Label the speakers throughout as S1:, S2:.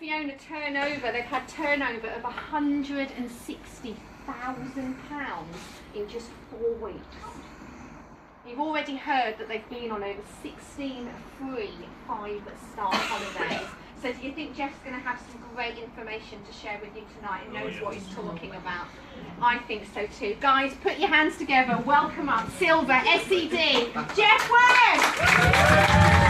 S1: Fiona turnover, they've had turnover of £160,000 in just 4 weeks. You've already heard that they've been on over 16 free 5-star holidays. So do you think Jeff's going to have some great information to share with you tonight and knows what he's talking about? I think so too. Guys, put your hands together. Welcome up Silver SED, Jeff West!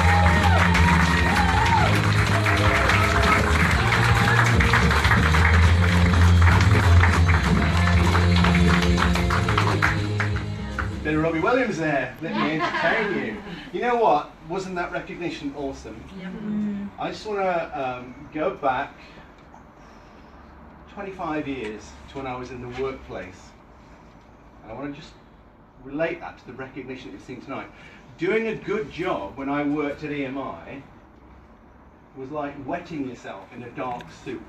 S2: Bit of Robbie Williams there, let me entertain you. You know what, wasn't that recognition awesome?
S3: Yep.
S2: I just want to go back 25 years to when I was in the workplace. And I want to just relate that to the recognition that you've seen tonight. Doing a good job when I worked at EMI was like wetting yourself in a dark suit.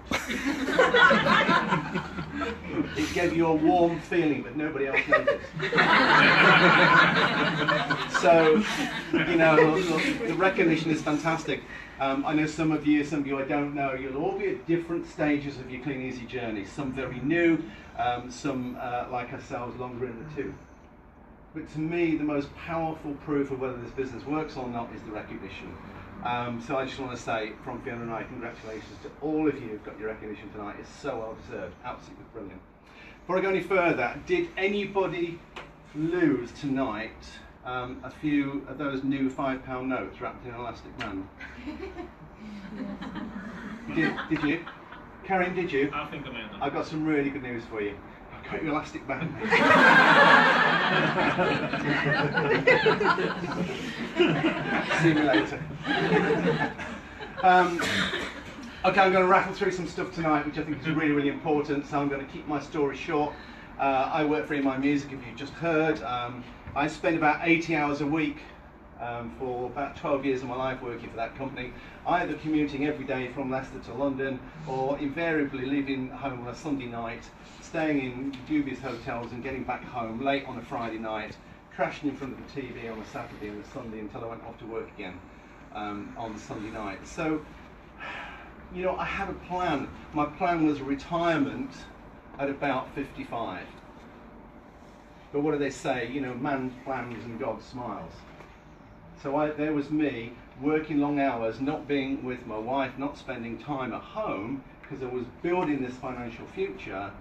S2: It gave you a warm feeling, but nobody else noticed. So, you know, the recognition is fantastic. I know some of you I don't know, you'll all be at different stages of your Clean Easy journey. Some very new, some like ourselves longer in the tooth. But to me, the most powerful proof of whether this business works or not is the recognition. So I just want to say from Fiona and I, congratulations to all of you who've got your recognition tonight. It's so well deserved, absolutely brilliant. Before I go any further, did anybody lose tonight a few of those new £5 notes wrapped in an elastic band? Did you? Karen, did you?
S4: I think I may have done.
S2: I've got some really good news for you. I've got your elastic band. See you later. Okay, I'm going to rattle through some stuff tonight which I think is really, really important, so I'm going to keep my story short. I work for EMI Music, if you've just heard. I spend about 80 hours a week for about 12 years of my life working for that company, either commuting every day from Leicester to London or invariably leaving home on a Sunday night, staying in dubious hotels and getting back home late on a Friday night, crashing in front of the TV on a Saturday and a Sunday until I went off to work again on the Sunday night. So, you know, I had a plan. My plan was retirement at about 55. But what do they say? You know, man plans and God smiles. So there was me working long hours, not being with my wife, not spending time at home because I was building this financial future.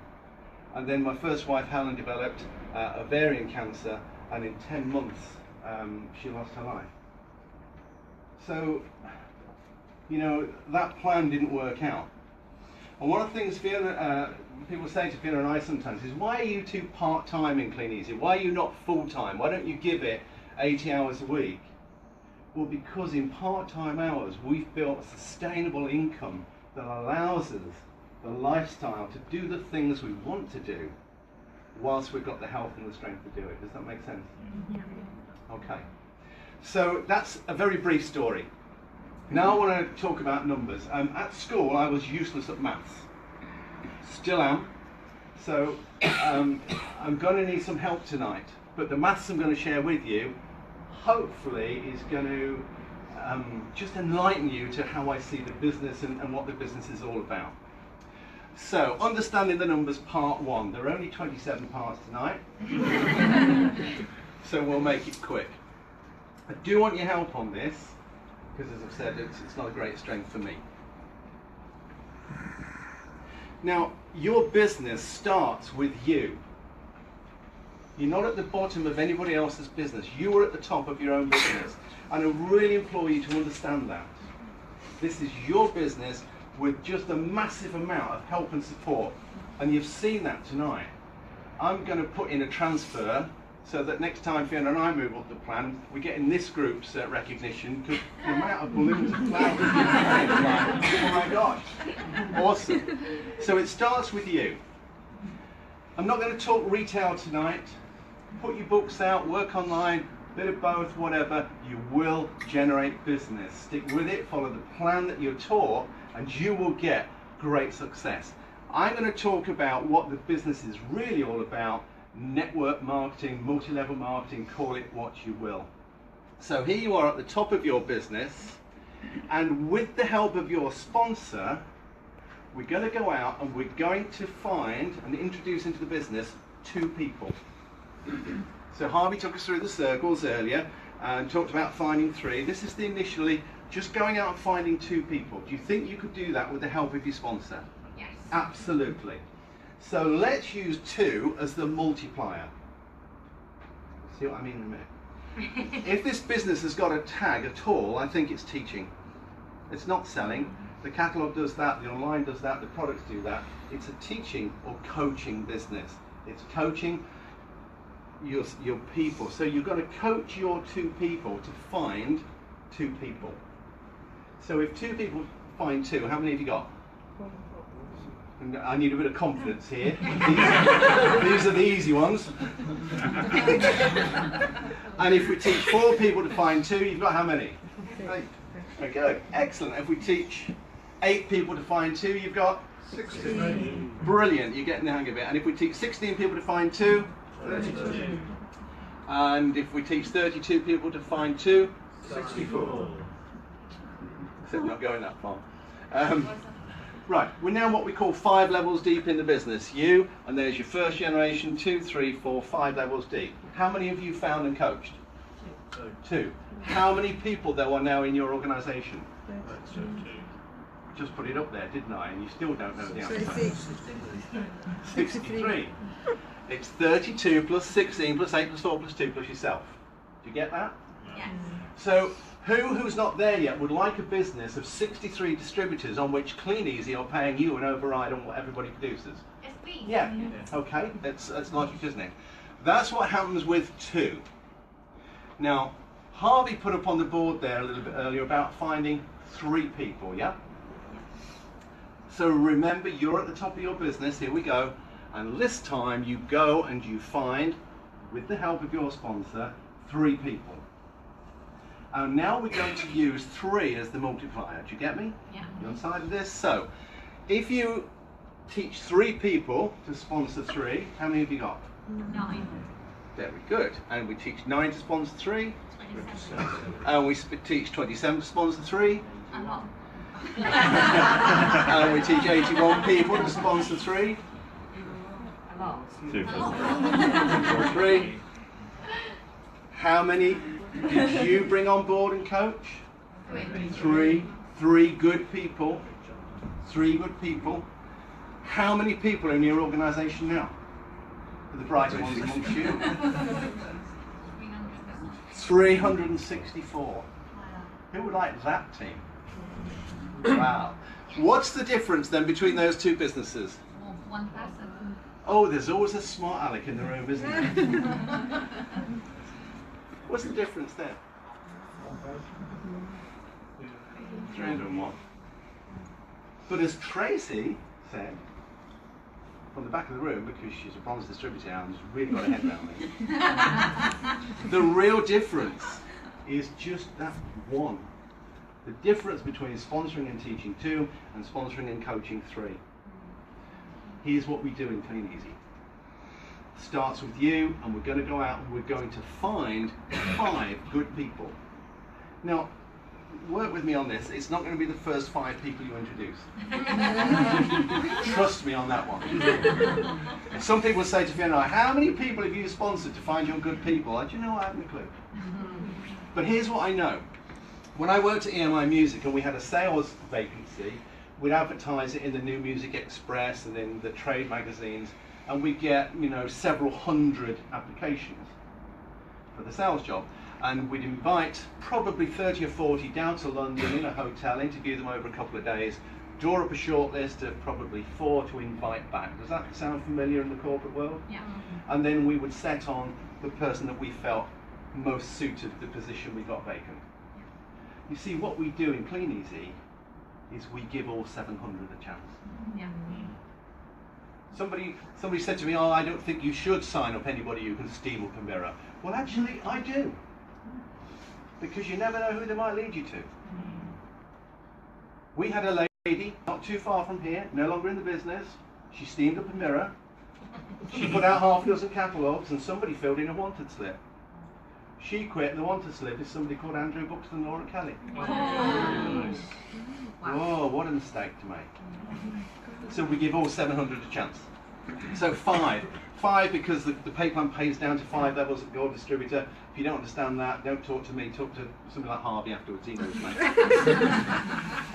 S2: And then my first wife, Helen, developed ovarian cancer, and in 10 months she lost her life. So, you know, that plan didn't work out. And one of the things people say to Fiona and I sometimes is, why are you two part-time in Clean Easy? Why are you not full-time? Why don't you give it 80 hours a week? Well, because in part-time hours we've built a sustainable income that allows us the lifestyle to do the things we want to do whilst we've got the health and the strength to do it. Does that make sense?
S3: Yeah.
S2: Okay. So that's a very brief story. Now I want to talk about numbers. At school I was useless at maths. Still am. So I'm going to need some help tonight. But the maths I'm going to share with you hopefully is going to just enlighten you to how I see the business and what the business is all about. So, understanding the numbers, part 1. There are only 27 parts tonight, so we'll make it quick. I do want your help on this, because as I've said, it's not a great strength for me. Now, your business starts with you. You're not at the bottom of anybody else's business. You are at the top of your own business. And I really implore you to understand that. This is your business with just a massive amount of help and support. And you've seen that tonight. I'm going to put in a transfer so that next time Fiona and I move up the plan, we get in this group's recognition, because the amount of balloons and flowers, like, oh my gosh, awesome. So it starts with you. I'm not going to talk retail tonight. Put your books out, work online, bit of both, whatever. You will generate business. Stick with it, follow the plan that you're taught, and you will get great success. I'm going to talk about what the business is really all about: network marketing, multi-level marketing, call it what you will. So here you are at the top of your business, and with the help of your sponsor, we're going to go out and we're going to find and introduce into the business 2 people. So Harvey took us through the circles earlier and talked about finding 3. This is the initially just going out and finding 2 people. Do you think you could do that with the help of your sponsor?
S1: Yes.
S2: Absolutely. So let's use 2 as the multiplier. See what I mean in a minute? If this business has got a tag at all, I think it's teaching. It's not selling. The catalogue does that, the online does that, the products do that. It's a teaching or coaching business. It's coaching your people. So you're going to coach your 2 people to find 2 people. So if 2 people find 2, how many have you got? And I need a bit of confidence here. These are the easy ones. And if we teach 4 people to find 2, you've got how many? 8. Very good. Excellent. If we teach 8 people to find 2, you've got 16. Brilliant. You're getting the hang of it. And if we teach 16 people to find 2, 32. And if we teach 32 people to find 2, 64. Except not going that far. Right, we're now what we call 5 levels deep in the business. You, and there's your first generation, 2, 3, 4, 5 levels deep. How many of you found and coached? 2. How many people there are now in your organisation? 2. Just put it up there, didn't I? And you still don't know the answer. 63. It's 32 plus 16 plus 8 plus 4 plus 2 plus yourself. Do you get that?
S1: Yes.
S2: So, who's not there yet would like a business of 63 distributors on which Clean Easy are paying you an override on what everybody produces?
S1: Yes, please.
S2: Yeah. Okay, that's logic, isn't it? That's what happens with 2. Now, Harvey put up on the board there a little bit earlier about finding 3 people, yeah? So remember, you're at the top of your business, here we go, and this time you go and you find, with the help of your sponsor, 3 people. And now we're going to use 3 as the multiplier. Do you get me?
S1: Yeah.
S2: You on the side of this? So, if you teach 3 people to sponsor 3, how many have you got?
S1: 9.
S2: Very good. And we teach 9 to sponsor 3.
S1: 27.
S2: And we teach 27 to sponsor 3.
S1: A lot.
S2: And we teach 81 people to sponsor 3.
S1: A lot.
S2: 3. How many did you bring on board and coach? 3. 3 good people. 3 good people. How many people are in your organisation now? For the brighter ones amongst you. 364. Who would like that team? Wow. What's the difference then between those 2 businesses?
S1: One person.
S2: Oh, there's always a smart aleck in the room, isn't there? What's the difference there? 301. But as Tracy said, from the back of the room, because she's a bronze distributor and has really got a head around me, the real difference is just that one. The difference between sponsoring and teaching 2 and sponsoring and coaching 3. Here's what we do in Clean Easy. Starts with you, and we're going to go out and we're going to find 5 good people. Now, work with me on this. It's not going to be the first 5 people you introduce. Trust me on that one. Some people say to Fiona, how many people have you sponsored to find your good people? Do you know, I haven't a clue. But here's what I know. When I worked at EMI Music and we had a sales vacancy, we'd advertise it in the New Music Express and in the trade magazines, and we get, several hundred applications for the sales job. And we'd invite probably 30 or 40 down to London in a hotel, interview them over a couple of days, draw up a short list of probably 4 to invite back. Does that sound familiar in the corporate world?
S1: Yeah.
S2: And then we would set on the person that we felt most suited the position we got vacant. You see, what we do in Clean Easy is we give all 700 a chance.
S1: Yeah.
S2: Somebody said to me, I don't think you should sign up anybody who can steam up a mirror. Well, actually, I do. Because you never know who they might lead you to. We had a lady, not too far from here, no longer in the business. She steamed up a mirror. She put out half a dozen catalogues and somebody filled in a wanted slip. She quit, and the one to slip is somebody called Andrew Buxton and Laura Kelly. Oh, what a mistake to make. So we give all 700 a chance. So 5. 5 because the pay plan pays down to 5 levels at your distributor. If you don't understand that, don't talk to me, talk to somebody like Harvey afterwards, he knows, mate.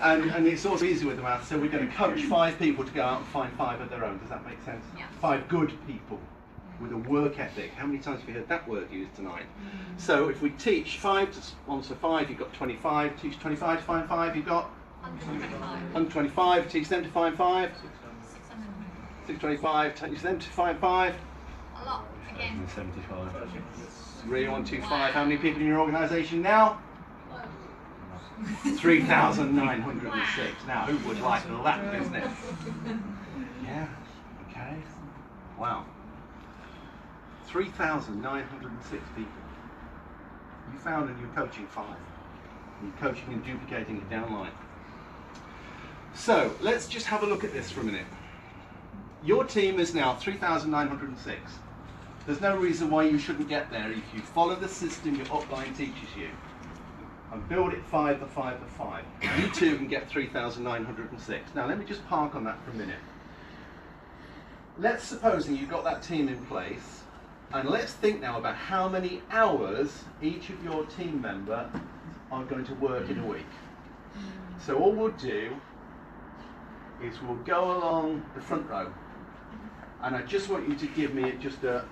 S2: and it's also easy with the maths, so we're going to coach 5 people to go out and find 5 of their own. Does that make sense?
S1: Yeah.
S2: 5 good people with a work ethic. How many times have you heard that word used tonight? So if we teach 5 to sponsor 5, you've got 25. Teach 25 to find 5, you've got 125. Teach them to find 5. 625. Teach them to find 5.
S1: A lot. Again.
S3: 75.
S2: 3125. How many people in your organisation now? 3,906. Now, who would like that business? Yeah. Okay. Wow. 3,906 people. You found and you're coaching 5. You're coaching and duplicating it downline. So let's just have a look at this for a minute. Your team is now 3,906. There's no reason why you shouldn't get there if you follow the system your upline teaches you and build it 5 to 5 to 5. You too can get 3,906. Now let me just park on that for a minute. Let's suppose you've got that team in place, and let's think now about how many hours each of your team member are going to work in a week. So all we'll do is we'll go along the front row, and I just want you to give me just a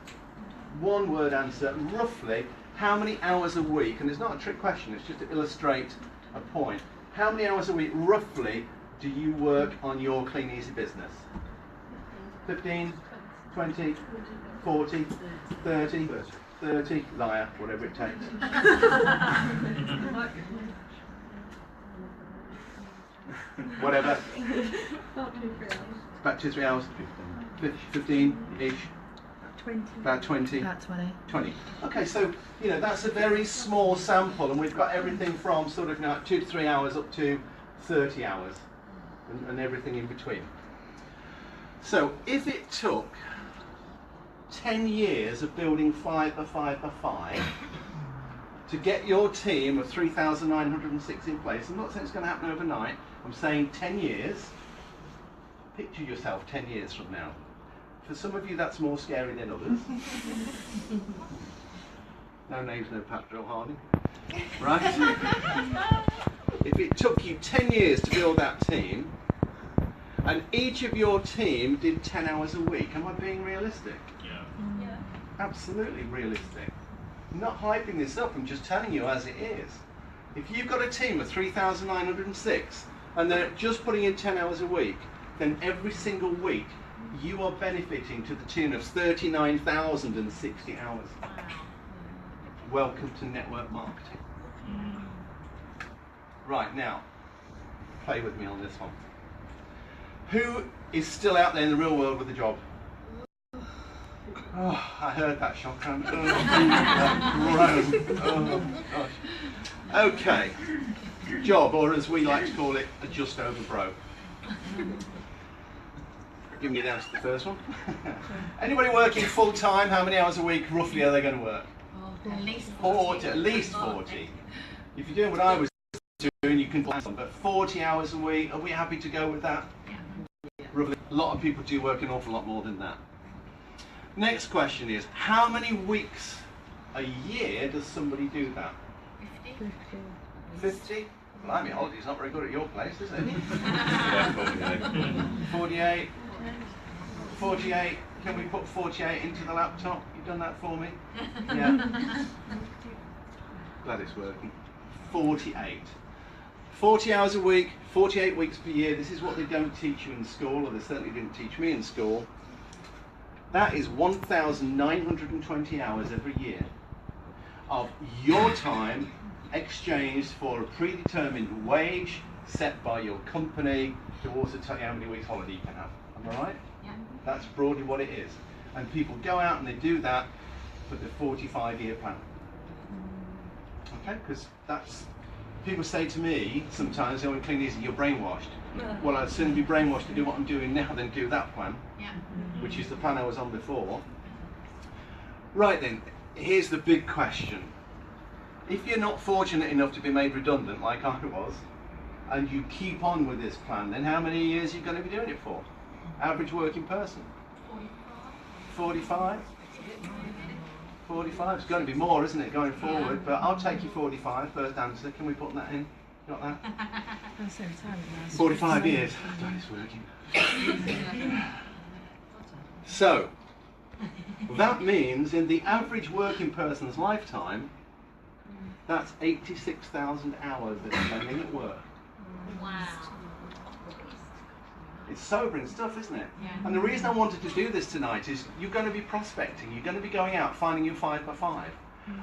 S2: one-word answer, roughly how many hours a week, and it's not a trick question, it's just to illustrate a point. How many hours a week, roughly, do you work on your Clean Easy business? 15, 20, 40, 30, 30, liar, whatever it takes. Whatever. About 2-3 hours. 15-ish.
S4: 20.
S2: About 20.
S4: About 20.
S2: 20. Okay, so that's a very small sample, and we've got everything from sort of 2 to 3 hours up to 30 hours, and everything in between. So if it took 10 years of building 5 by 5 by 5 to get your team of 3,906 in place, I'm not saying it's going to happen overnight, I'm saying 10 years. Picture yourself 10 years from now. For some of you that's more scary than others. No names, no Patrick Harding. Right? If it took you 10 years to build that team, and each of your team did 10 hours a week, am I being realistic?
S3: Yeah.
S2: Absolutely realistic. I'm not hyping this up, I'm just telling you as it is. If you've got a team of 3,906 and they're just putting in 10 hours a week, then every single week you are benefiting to the tune of 39,060 hours. Welcome to network marketing. Right, now, play with me on this one. Who is still out there in the real world with a job? Oh, I heard that shotgun. Oh, gosh. Okay, job, or as we like to call it, a just over broke. Give me the answer to the first one. Anybody working full time? How many hours a week roughly are they going to work?
S1: At least
S2: 40. At least 40. If you're doing what I was doing, you can plan some, but 40 hours a week. Are we happy to go with that?
S1: Yeah.
S2: Roughly. A lot of people do work an awful lot more than that. Next question is, how many weeks a year does somebody do that?
S1: 50.
S2: 50? Blimey, holiday's not very good at your place, is it?
S3: Yeah,
S2: 48. 48. Can we put 48 into the laptop? You've done that for me? Yeah. Glad it's working. 48. 40 hours a week, 48 weeks per year. This is what they don't teach you in school, or they certainly didn't teach me in school. That is 1,920 hours every year of your time exchanged for a predetermined wage set by your company to also tell you how many weeks holiday you can have. Am I right?
S1: Yeah.
S2: That's broadly what it is. And people go out and they do that for the 45-year plan. Okay? Because that's, people say to me sometimes, oh, in Clean Easy, you're brainwashed. Well, I'd sooner be brainwashed to do what I'm doing now than do that plan,
S1: Yeah.
S2: which is the plan I was on before. Right then, here's the big question. If you're not fortunate enough to be made redundant like I was, and you keep on with this plan, then how many years are you going to be doing it for? Average working person? 45? 45? It's going to be more, isn't it, going forward? But I'll take you 45, first answer. Can we put that in? Got that? 45 years. God, it's working. So, that means in the average working person's lifetime, that's 86,000 hours they're spending at work.
S3: Wow.
S2: It's sobering stuff, isn't it?
S3: Yeah.
S2: And the reason I wanted to do this tonight is you're going to be prospecting, you're going to be going out finding your 5x5,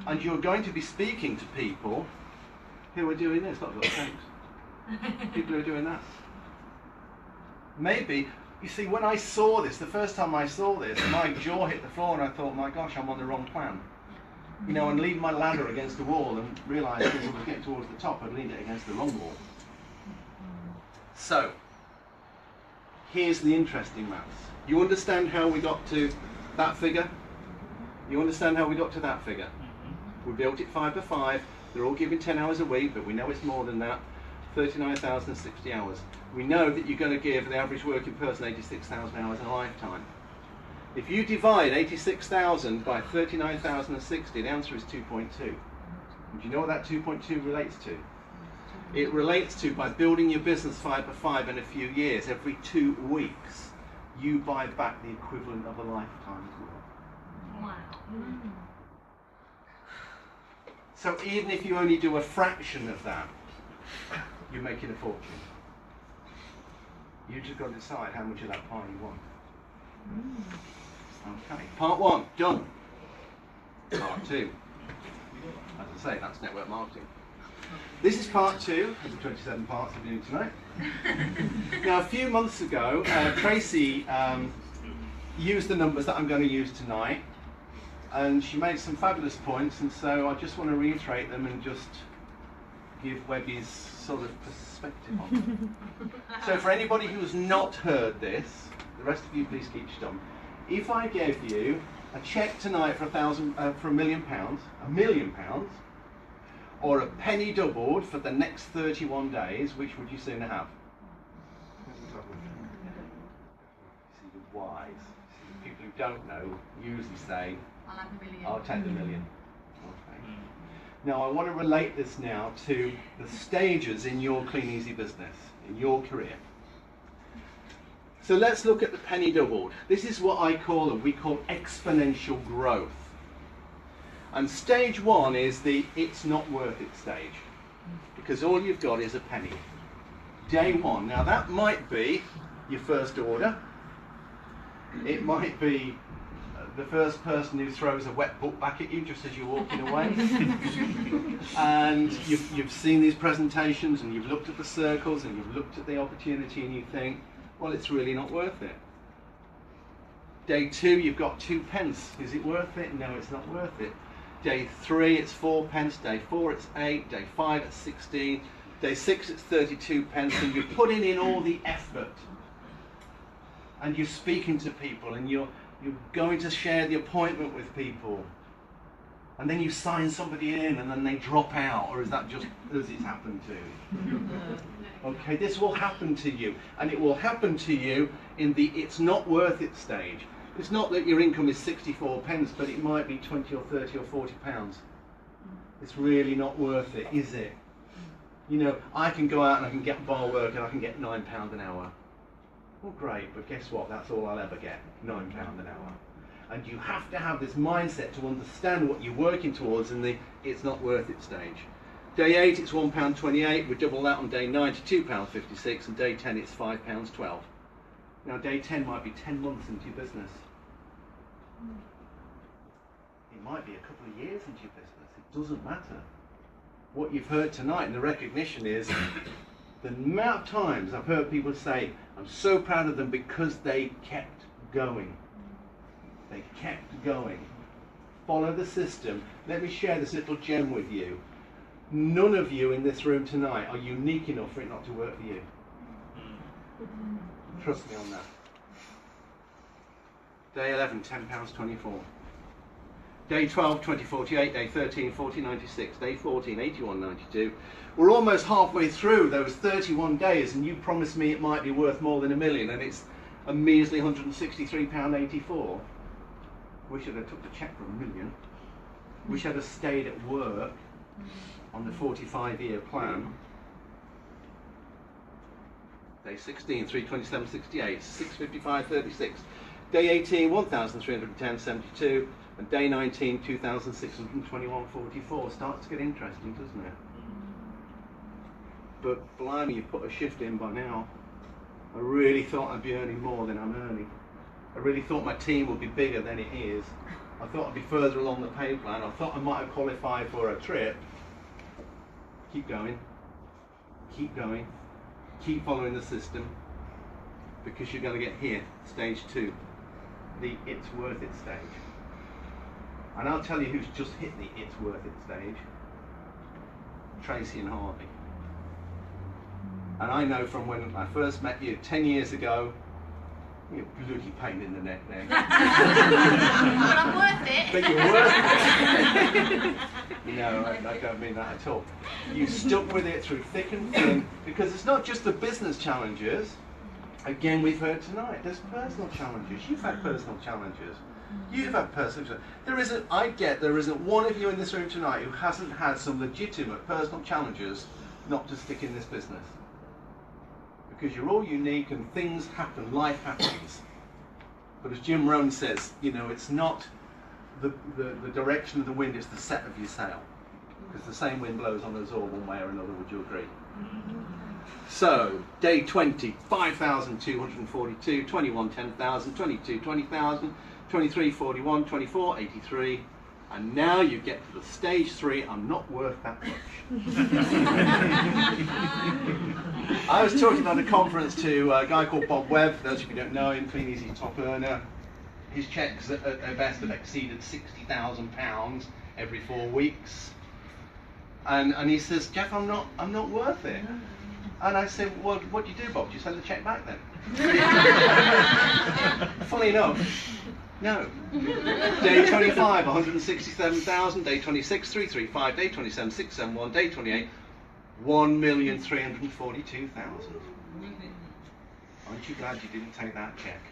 S2: and you're going to be speaking to people who are doing this. Lots of thanks. People who are doing that. Maybe, you see, when I saw this, the first time I saw this, my jaw hit the floor and I thought, my gosh, I'm on the wrong plan. You know, and lean my ladder against the wall and realise as I was getting towards the top, I'd leaned it against the wrong wall. So, here's the interesting maths. You understand how we got to that figure? You understand how we got to that figure? We built it 5x5. They're all given 10 hours a week, but we know it's more than that. 39,060 hours. We know that you're going to give the average working person 86,000 hours in a lifetime. If you divide 86,000 by 39,060, the answer is 2.2. Do you know what that 2.2 relates to? It relates to, by building your business 5x5 in a few years, every 2 weeks, you buy back the equivalent of a lifetime's work.
S3: Wow.
S2: So even if you only do a fraction of that, you're making a fortune. You just got to decide how much of that pie you want. Okay, part 1, done. Part 2. As I say, that's network marketing. This is part 2 of the 27 parts we're doing tonight. Now, a few months ago, Tracy used the numbers that I'm going to use tonight, and she made some fabulous points, and so I just want to reiterate them and just give Webby's sort of perspective on them. So for anybody who's not heard this, the rest of you please keep stum. If I gave you a cheque tonight for £1 million, or a penny doubled for the next 31 days, which would you sooner have? See, the wise. See, the people who don't know usually say,
S3: I'll have $1 million.
S2: I'll take the million. Okay. Now I want to relate this now to the stages in your Clean Easy business, in your career. So let's look at the penny doubled. This is what we call exponential growth. And stage 1 is the it's not worth it stage, because all you've got is a penny. Day 1. Now that might be your first order. It might be the first person who throws a wet book back at you just as you're walking away. And you've seen these presentations and you've looked at the circles and you've looked at the opportunity and you think, well, it's really not worth it. Day 2, you've got 2 pence. Is it worth it? No, it's not worth it. Day 3, it's 4 pence. Day 4, it's 8. Day 5, it's 16. Day 6, it's 32 pence. And you're putting in all the effort. And you're speaking to people and you're going to share the appointment with people. And then you sign somebody in and then they drop out. Or is that just as it's happened to? Okay, this will happen to you. And it will happen to you in the it's not worth it stage. It's not that your income is 64 pence, but it might be 20 or 30 or 40 pounds. It's really not worth it, is it? You know, I can go out and I can get bar work and I can get £9 an hour. Well, great, but guess what? That's all I'll ever get, £9 an hour. And you have to have this mindset to understand what you're working towards in the it's not worth it stage. Day 8, it's £1.28. We double that on day 9 to £2.56, and day 10, it's £5.12. Now, day 10 might be 10 months into your business. It might be a couple of years into your business. It doesn't matter. What you've heard tonight and the recognition is the amount of times I've heard people say, I'm so proud of them because they kept going. They kept going. Follow the system. Let me share this little gem with you. None of you in this room tonight are unique enough for it not to work for you. Trust me on that. Day 11, £10.24. Day 12, 2048. Day 13, 4096. Day 14, 8192. We're almost halfway through those 31 days, and you promised me it might be worth more than £1 million, and it's a measly £163.84. Wish I'd have took the cheque for £1 million. Wish I'd have stayed at work on the 45-year plan. Day 16, 327.68, 655.36. Day 18, 1,310.72, and day 19, 2,621.44. Starts to get interesting, doesn't it? But blimey, you put a shift in by now. I really thought I'd be earning more than I'm earning. I really thought my team would be bigger than it is. I thought I'd be further along the pay plan. I thought I might have qualified for a trip. Keep going. Keep going. Keep following the system, because you're going to get here, stage 2, the it's worth it stage. And I'll tell you who's just hit the it's worth it stage. Tracy and Harvey. And I know from when I first met you 10 years ago, you're a bloody pain in the neck then.
S1: But I'm worth it.
S2: But you're worth it. No, I don't mean that at all. You stuck with it through thick and thin, because it's not just the business challenges. Again, we've heard tonight, there's personal challenges. You've had personal challenges. You've had personal challenges. There isn't one of you in this room tonight who hasn't had some legitimate personal challenges not to stick in this business. Because you're all unique and things happen, life happens. But as Jim Rohn says, you know, it's not the direction of the wind, it's the set of your sail. Because the same wind blows on us all one way or another, would you agree? So, day 20, 5,242, 21, 10,000, 22, 20,000, 23, 41, 24, 83. And now you get to the stage 3, I'm not worth that much. I was talking at a conference to a guy called Bob Webb. For those of you who don't know him, clean, easy, top earner. His checks at best have exceeded £60,000 every 4 weeks. And he says, Jeff, I'm not worth it. And I said, well, what do you do, Bob? Do you send the check back then? Funny enough, no. Day 25, 167,000. Day 26, 335. Day 27, 671. Day 28, 1,342,000. Aren't you glad you didn't take that check?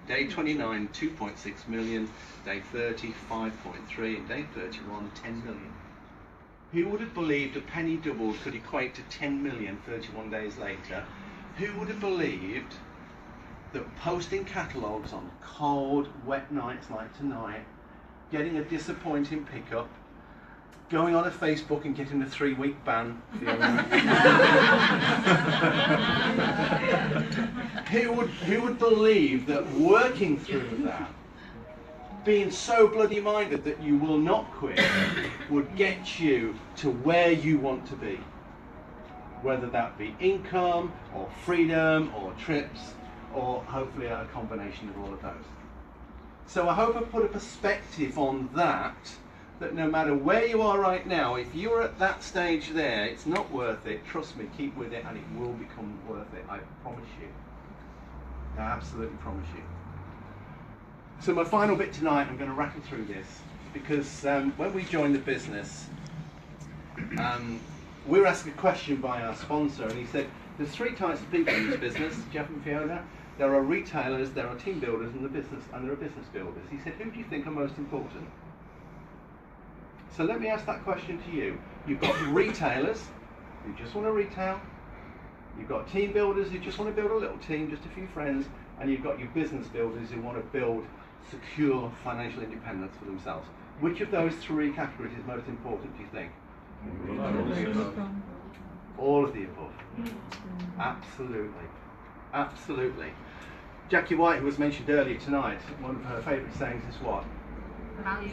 S2: Day 29, 2.6 million. Day 30, 5.3. And day 31, 10 million. Who would have believed a penny doubled could equate to 10 million 31 days later? Who would have believed that posting catalogues on cold, wet nights like tonight, getting a disappointing pickup, going on a Facebook and getting a 3-week ban? Who would believe that working through that, being so bloody minded that you will not quit, would get you to where you want to be? Whether that be income, or freedom, or trips, or hopefully a combination of all of those. So I hope I put a perspective on that no matter where you are right now, if you're at that stage there, it's not worth it. Trust me, keep with it and it will become worth it. I promise you. I absolutely promise you. So my final bit tonight, I'm going to rattle through this, because when we joined the business, we were asked a question by our sponsor, and he said, there's 3 types of people in this business, Jeff and Fiona. There are retailers, there are team builders, and there are business builders. He said, who do you think are most important? So let me ask that question to you. You've got retailers who just want to retail. You've got team builders who just want to build a little team, just a few friends. And you've got your business builders who want to build secure financial independence for themselves. Which of those 3 categories is most important, do you think? All of the above. Absolutely. Absolutely. Jackie White, who was mentioned earlier tonight, one of her favourite sayings is what?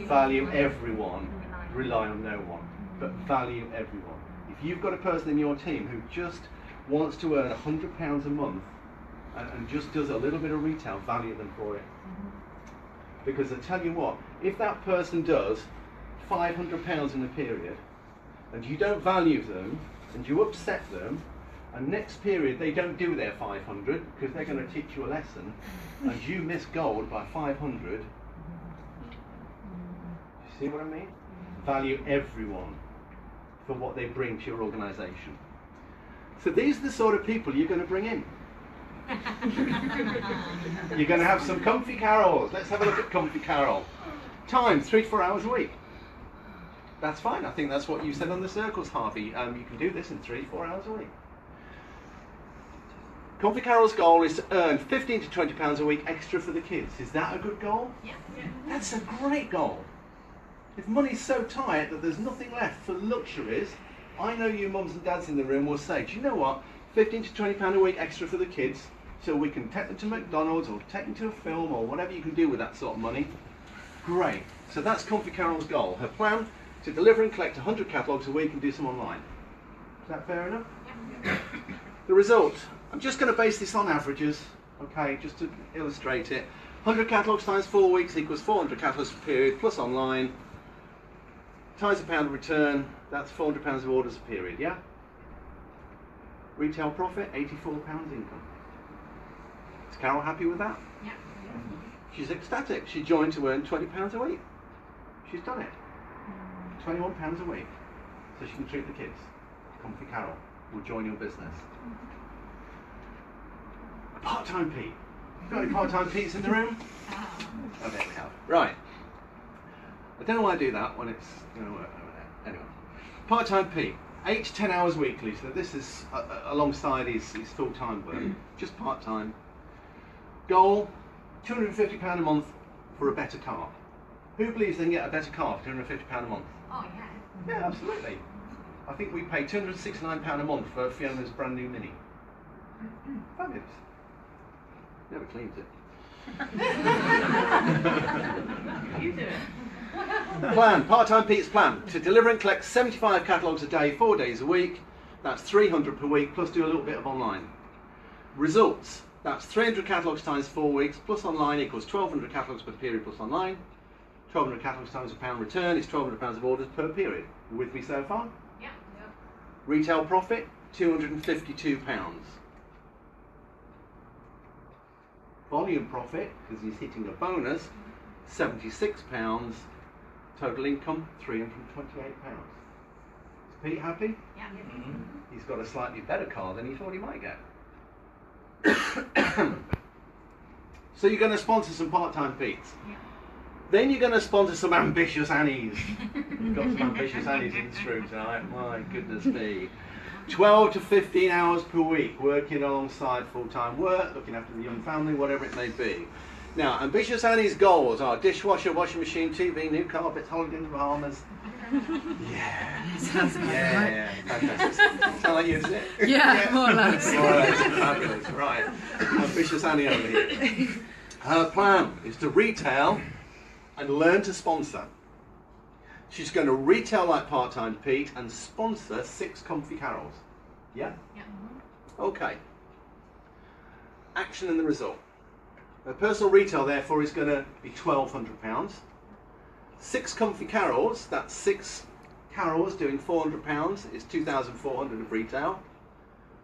S2: Value everyone, rely on no one. But value everyone. If you've got a person in your team who just wants to earn £100 a month and just does a little bit of retail, value them for it. Because I tell you what, if that person does £500 in a period, and you don't value them, and you upset them, and next period they don't do their 500 because they're going to teach you a lesson, and you miss gold by 500, See what I mean? Value everyone for what they bring to your organisation. So these are the sort of people you're going to bring in. You're going to have some comfy carols. Let's have a look at comfy carol. Time, 3 to 4 hours a week. That's fine. I think that's what you said on the circles, Harvey. You can do this in 3 to 4 hours a week. Comfy Carol's goal is to earn £15 to £20 a week extra for the kids. Is that a good goal?
S3: Yeah.
S2: That's a great goal. If money's so tight that there's nothing left for luxuries, I know you mums and dads in the room will say, do you know what? £15 to £20 a week extra for the kids, so we can take them to McDonald's or take them to a film or whatever you can do with that sort of money. Great. So that's Comfy Carol's goal. Her plan, to deliver and collect 100 catalogues a week and do some online. Is that fair enough?
S3: Yeah.
S2: The result, I'm just going to base this on averages, okay, just to illustrate it. 100 catalogues times 4 weeks equals 400 catalogues per period, plus online, times £1 of return, that's £400 of orders a period, yeah? Retail profit, £84 income. Is Carol happy with that?
S3: Yeah.
S2: She's ecstatic. She joined to earn £20 a week. She's done it. £21 a week. So she can treat the kids. Comfy Carol will join your business. A part-time Pete. Got any part-time Petes in the room? Oh, there we have. Right. I don't know why I do that when it's, you know, anyway. Part-time Pete. 8 to 10 hours weekly, so this is alongside his full-time work, just part-time. Goal, £250 a month for a better car. Who believes they can get a better car for £250 a month?
S3: Oh, yeah.
S2: Yeah, absolutely. I think we pay £269 a month for Fiona's brand new Mini. Fabulous. Never cleans it.
S3: You do it.
S2: Plan, part-time Pete's plan, to deliver and collect 75 catalogues a day, 4 days a week. That's 300 per week, plus do a little bit of online. Results, that's 300 catalogues times 4 weeks, plus online equals 1,200 catalogues per period plus online. 1,200 catalogues times £1 return is £1,200 of orders per period. You with me so far?
S3: Yeah.
S2: Retail profit, £252. Volume profit, because he's hitting a bonus, £76. Total income, £328. Is Pete happy?
S3: Yeah.
S2: He's got a slightly better car than he thought he might get. So you're going to sponsor some part-time Petes.
S3: Yeah.
S2: Then you're going to sponsor some ambitious Annies. You've got some ambitious Annies in this room tonight. My goodness me. 12 to 15 hours per week, working alongside full-time work, looking after the young family, whatever it may be. Now, ambitious Annie's goals are dishwasher, washing machine, TV, new carpets, holiday in the Bahamas. Yeah.
S3: Sounds
S2: Yeah. Fantastic. Sound like you, does it?
S4: Yeah, more or less.
S2: More or less. Fabulous. Right. Ambitious Annie over here. Her plan is to retail and learn to sponsor. She's going to retail like part-time Pete and sponsor 6 Comfy Carols. Yeah?
S3: Yeah.
S2: Okay. Action and the result. Her personal retail, therefore, is going to be £1,200. 6 Comfy Carols, that's 6 carols doing £400, is 2,400 of retail.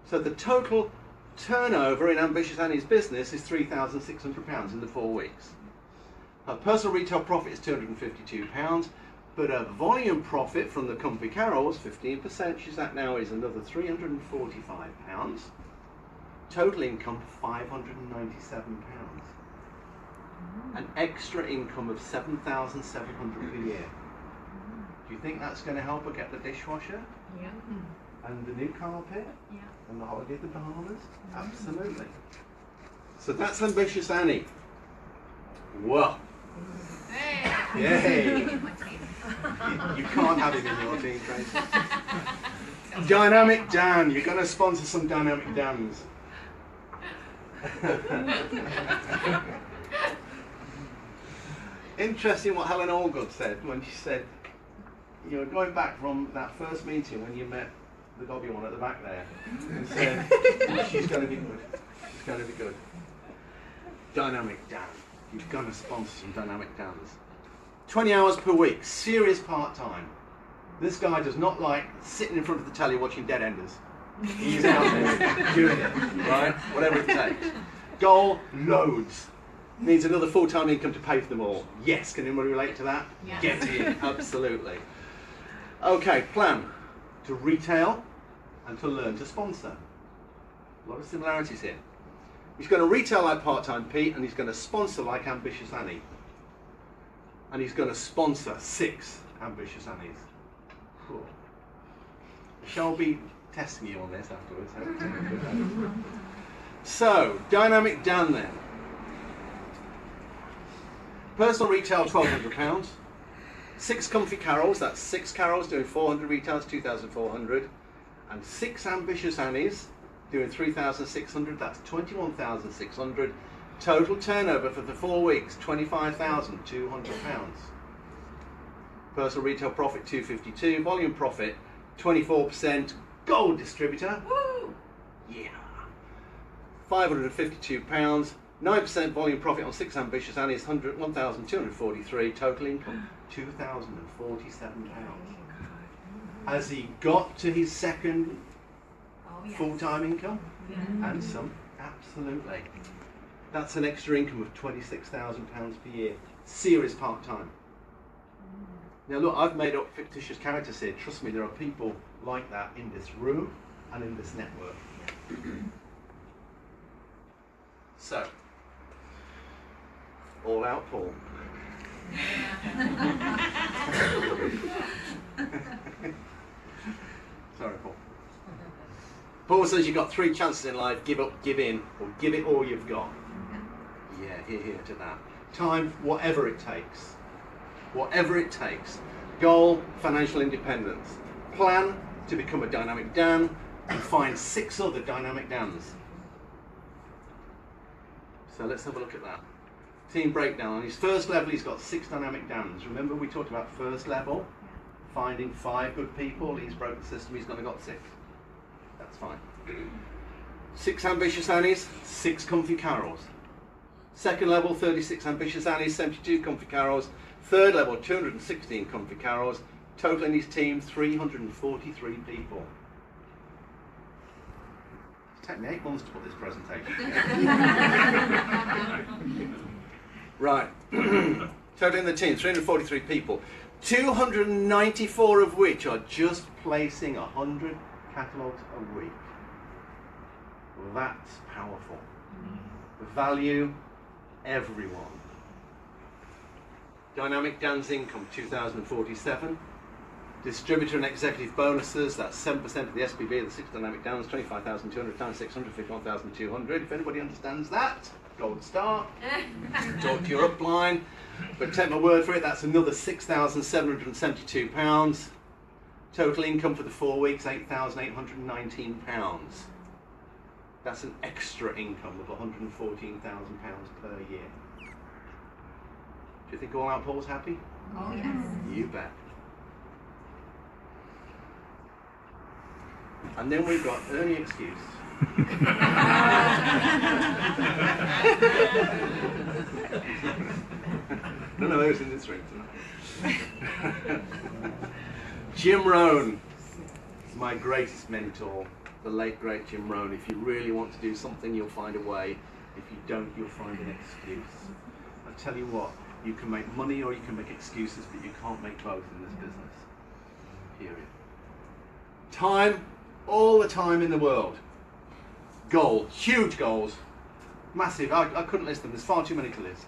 S2: So the total turnover in Ambitious Annie's business is £3,600 in the 4 weeks. Her personal retail profit is £252, but her volume profit from the Comfy Carols, 15% she's at now, is another £345. Total income, £597. An extra income of £7,700 per year. Do you think that's going to help her get the dishwasher
S3: Yeah.
S2: and the new carpet
S3: Yeah.
S2: and the holiday at the Bahamas? Absolutely. So that's Ambitious Annie. Whoa.
S3: Hey.
S2: Yay.
S3: My team.
S2: You can't have him in your team, Tracy. Dynamic Dan. You're going to sponsor some Dynamic Dans. Interesting what Helen Allgood said when she said, you know, going back from that first meeting when you met the gobby one at the back there, and said, she's going to be good. She's going to be good. Dynamic Dan. You're going to sponsor some Dynamic Dans. 20 hours per week, serious part-time. This guy does not like sitting in front of the telly watching Dead Enders. He's out there doing it, right? Whatever it takes. Goal, loads. Needs another full-time income to pay for them all. Yes, can anybody relate to that?
S3: Yes.
S2: Get in, absolutely. Okay, plan to retail and to learn to sponsor. A lot of similarities here. He's going to retail like Part-Time Pete, and he's going to sponsor like Ambitious Annie. And he's going to sponsor 6 Ambitious Annies. Cool. Shall be testing you on this afterwards. So, Dynamic Dan then. Personal retail, £1,200. 6 Comfy Carols, that's 6 Carols doing 400 retails, 2,400. And 6 Ambitious Annies doing 3,600, that's 21,600. Total turnover for the 4 weeks, £25,200. Personal retail profit, 252. Volume profit, 24%. Gold distributor.
S3: Woo!
S2: Yeah. £552. 9% volume profit on 6 Ambitious Annies, 1,243. Total income, £2,047. Has he got to his second full-time income? And some, absolutely. That's an extra income of £26,000 per year. Serious part-time. Now look, I've made up fictitious characters here. Trust me, there are people like that in this room and in this network. So, all out Paul. Sorry, Paul. Paul says you've got 3 chances in life: give up, give in, or give it all you've got. Yeah, hear to that. Time, whatever it takes. Whatever it takes. Goal, financial independence. Plan to become a Dynamic Dan and find 6 other Dynamic Dans. So let's have a look at that. Team breakdown. On his first level, he's got 6 Dynamic Dans. Remember we talked about first level? Finding 5 good people. He's broke the system, he's only got 6. That's fine. 6 Ambitious Annies, 6 Comfy Carols. Second level, 36 Ambitious Annies, 72 Comfy Carols. Third level, 216 Comfy Carols. Total in his team, 343 people. It's taken me 8 months to put this presentation together. Right. Total in the team, 343 people. 294 of which are just placing 100 catalogues a week. That's powerful. Value everyone. Dynamic Dan's income, 2,047. Distributor and executive bonuses, that's 7% of the SPV of the 6 Dynamic Dans, 25,200 times 600, 51,200. If anybody understands that, gold star. Talk to your upline. But take my word for it, that's another £6,772. Total income for the 4 weeks, £8,819. That's an extra income of £114,000 per year. Do you think All Out Paul's happy?
S3: Oh, yes.
S2: You bet. And then we've got Ernie Excuse. None of those in this room tonight. Jim Rohn is my greatest mentor, the late great Jim Rohn. If you really want to do something, you'll find a way. If you don't, you'll find an excuse. I tell you what, you can make money or you can make excuses, but you can't make both in this business. Period. Time, all the time in the world. Goal, huge goals, massive. I couldn't list them, there's far too many to list.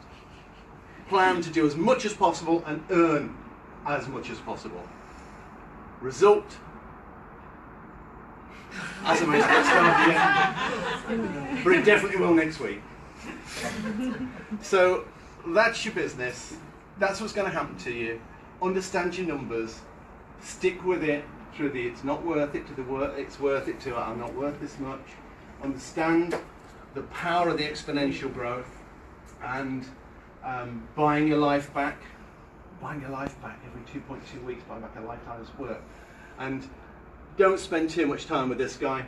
S2: Plan to do as much as possible and earn as much as possible. Result, as I managed to get started yet, but it definitely will next week. So that's your business. That's what's going to happen to you. Understand your numbers. Stick with it through the it's not worth it to the it's worth it to I'm not worth this much. Understand the power of the exponential growth and buying your life back. Buying your life back every 2.2 weeks, buy back a lifetime's work. And don't spend too much time with this guy.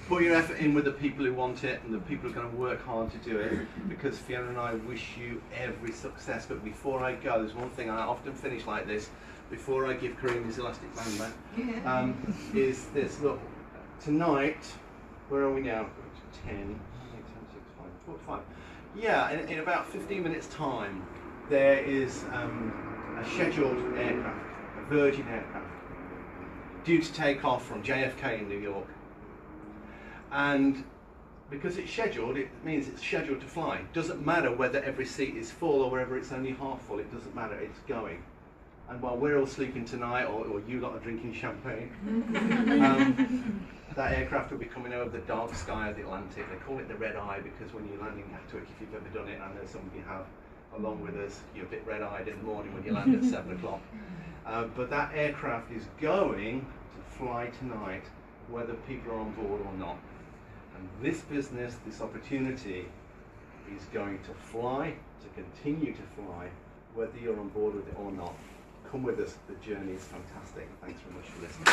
S2: Put your effort in with the people who want it and the people who are going to work hard to do it, because Fiona and I wish you every success. But before I go, there's one thing I often finish like this, before I give Kareem his elastic band back, is this. Look, tonight, where are we now? 10, 8, 7, 6, 5, 4, 5. Yeah, in about 15 minutes' time, there is a scheduled aircraft, a Virgin aircraft, due to take off from JFK in New York. And because it's scheduled, it means it's scheduled to fly. Doesn't matter whether every seat is full or whether it's only half full, it doesn't matter, it's going. And while we're all sleeping tonight, or you lot are drinking champagne, that aircraft will be coming over the dark sky of the Atlantic. They call it the red eye because when you're landing Gatwick, if you've ever done it, I know some of you have, along with us, you're a bit red-eyed in the morning when you land at 7 o'clock. But that aircraft is going to fly tonight, whether people are on board or not. And this business, this opportunity, is going to fly, to continue to fly, whether you're on board with it or not. Come with us, the journey is fantastic. Thanks very much for listening.